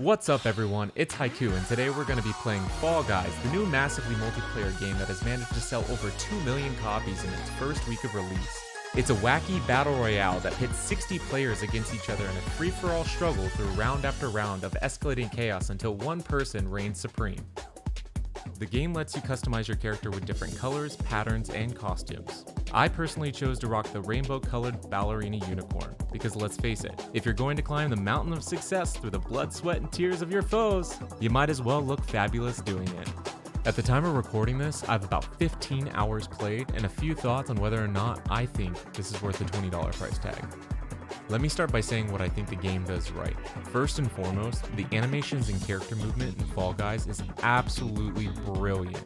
What's up everyone, it's Haiku, and today we're going to be playing Fall Guys, the new massively multiplayer game that has managed to sell over 2 million copies in its first week of release. It's a wacky battle royale that pits 60 players against each other in a free-for-all struggle through round after round of escalating chaos until one person reigns supreme. The game lets you customize your character with different colors, patterns, and costumes. I personally chose to rock the rainbow-colored ballerina unicorn, because let's face it, if you're going to climb the mountain of success through the blood, sweat, and tears of your foes, you might as well look fabulous doing it. At the time of recording this, I have about 15 hours played and a few thoughts on whether or not I think this is worth the $20 price tag. Let me start by saying what I think the game does right. First and foremost, the animations and character movement in Fall Guys is absolutely brilliant.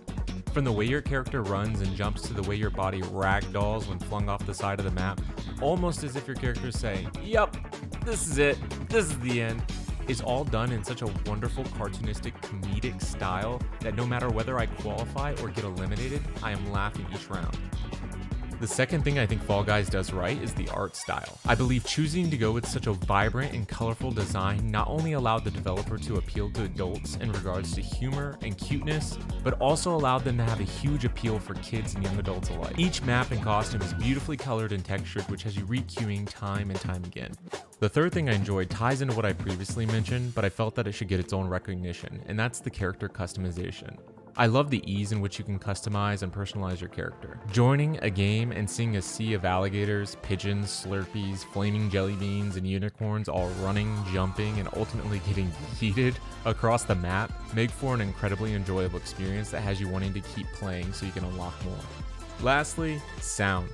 From the way your character runs and jumps to the way your body ragdolls when flung off the side of the map, almost as if your character is saying, "Yup, this is it, this is the end," is all done in such a wonderful cartoonistic comedic style that no matter whether I qualify or get eliminated, I am laughing each round. The second thing I think Fall Guys does right is the art style. I believe choosing to go with such a vibrant and colorful design not only allowed the developer to appeal to adults in regards to humor and cuteness, but also allowed them to have a huge appeal for kids and young adults alike. Each map and costume is beautifully colored and textured, which has you re-queuing time and time again. The third thing I enjoyed ties into what I previously mentioned, but I felt that it should get its own recognition, and that's the character customization. I love the ease in which you can customize and personalize your character. Joining a game and seeing a sea of alligators, pigeons, slurpees, flaming jelly beans, and unicorns all running, jumping, and ultimately getting yeeted across the map make for an incredibly enjoyable experience that has you wanting to keep playing so you can unlock more. Lastly, sound.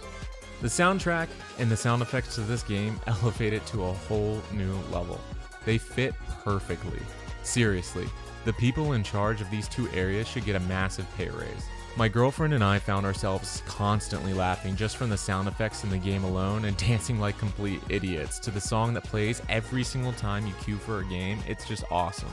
The soundtrack and the sound effects to this game elevate it to a whole new level. They fit perfectly. Seriously. The people in charge of these two areas should get a massive pay raise. My girlfriend and I found ourselves constantly laughing just from the sound effects in the game alone and dancing like complete idiots to the song that plays every single time you queue for a game. It's just awesome.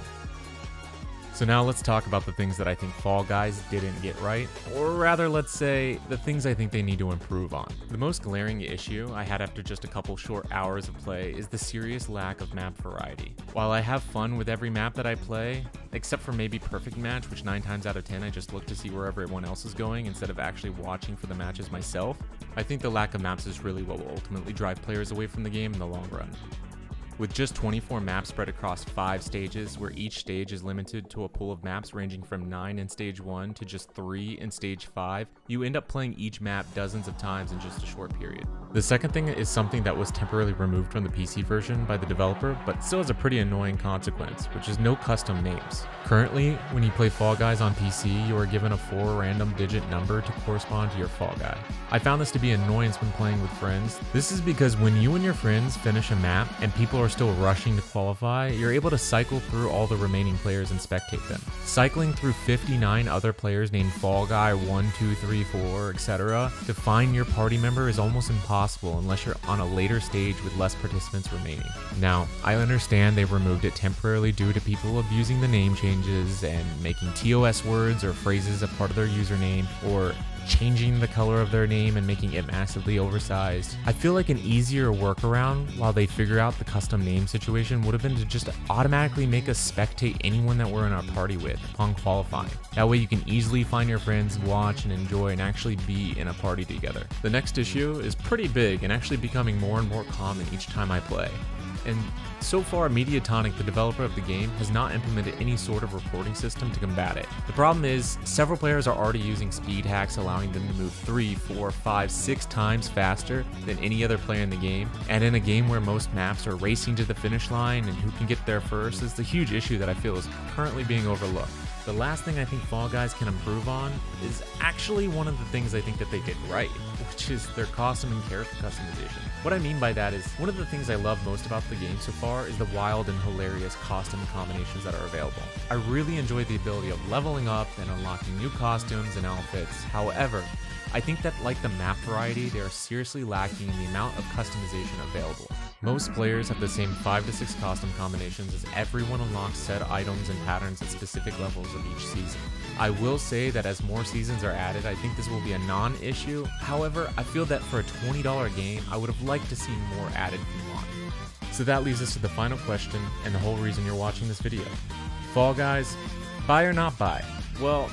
So now let's talk about the things that I think Fall Guys didn't get right, or rather let's say, the things I think they need to improve on. The most glaring issue I had after just a couple short hours of play is the serious lack of map variety. While I have fun with every map that I play, except for maybe Perfect Match, which 9 times out of 10 I just look to see where everyone else is going instead of actually watching for the matches myself, I think the lack of maps is really what will ultimately drive players away from the game in the long run. With just 24 maps spread across 5 stages, where each stage is limited to a pool of maps ranging from 9 in stage 1 to just 3 in stage 5, you end up playing each map dozens of times in just a short period. The second thing is something that was temporarily removed from the PC version by the developer, but still has a pretty annoying consequence, which is no custom names. Currently, when you play Fall Guys on PC, you are given a 4 random digit number to correspond to your Fall Guy. I found this to be an annoyance when playing with friends. This is because when you and your friends finish a map and people are still rushing to qualify, you're able to cycle through all the remaining players and spectate them. Cycling through 59 other players named Fall Guy 1, 2, 3, 4, etc. to find your party member is almost impossible unless you're on a later stage with less participants remaining. Now, I understand they removed it temporarily due to people abusing the name changes and making TOS words or phrases a part of their username, or changing the color of their name and making it massively oversized. I feel like an easier workaround while they figure out the custom name situation would have been to just automatically make us spectate anyone that we're in our party with upon qualifying. That way you can easily find your friends, watch and enjoy, and actually be in a party together. The next issue is pretty big and actually becoming more and more common each time I play. And so far, Mediatonic, the developer of the game, has not implemented any sort of reporting system to combat it. The problem is, several players are already using speed hacks allowing them to move 3, 4, 5, 6 times faster than any other player in the game, and in a game where most maps are racing to the finish line and who can get there first is the huge issue that I feel is currently being overlooked. The last thing I think Fall Guys can improve on is actually one of the things I think that they did right, which is their costume and character customization. What I mean by that is, one of the things I love most about the game so far is the wild and hilarious costume combinations that are available. I really enjoy the ability of leveling up and unlocking new costumes and outfits. However, I think that like the map variety, they are seriously lacking in the amount of customization available. Most players have the same 5 to 6 costume combinations as everyone unlocks said items and patterns at specific levels of each season. I will say that as more seasons are added, I think this will be a non-issue. However, I feel that for a $20 game, I would have liked to see more added from launch. So that leads us to the final question and the whole reason you're watching this video. Fall Guys, buy or not buy? Well,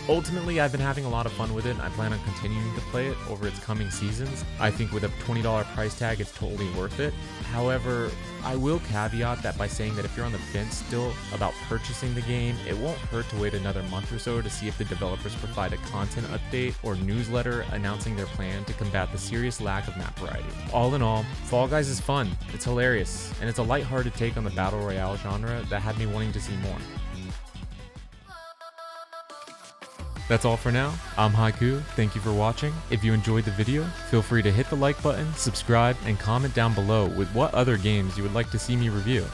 ultimately I've been having a lot of fun with it and I plan on continuing to play it over its coming seasons. I think with a $20 price tag it's totally worth it. However, I will caveat that by saying that if you're on the fence still about purchasing the game, it won't hurt to wait another month or so to see if the developers provide a content update or newsletter announcing their plan to combat the serious lack of map variety. All in all, Fall Guys is fun, it's hilarious, and it's a lighthearted take on the Battle Royale genre that had me wanting to see more. That's all for now. I'm Haiku, thank you for watching. If you enjoyed the video, feel free to hit the like button, subscribe, and comment down below with what other games you would like to see me review.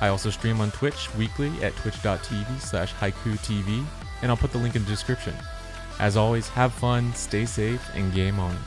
I also stream on Twitch weekly at twitch.tv/HaikuTV, and I'll put the link in the description. As always, have fun, stay safe, and game on.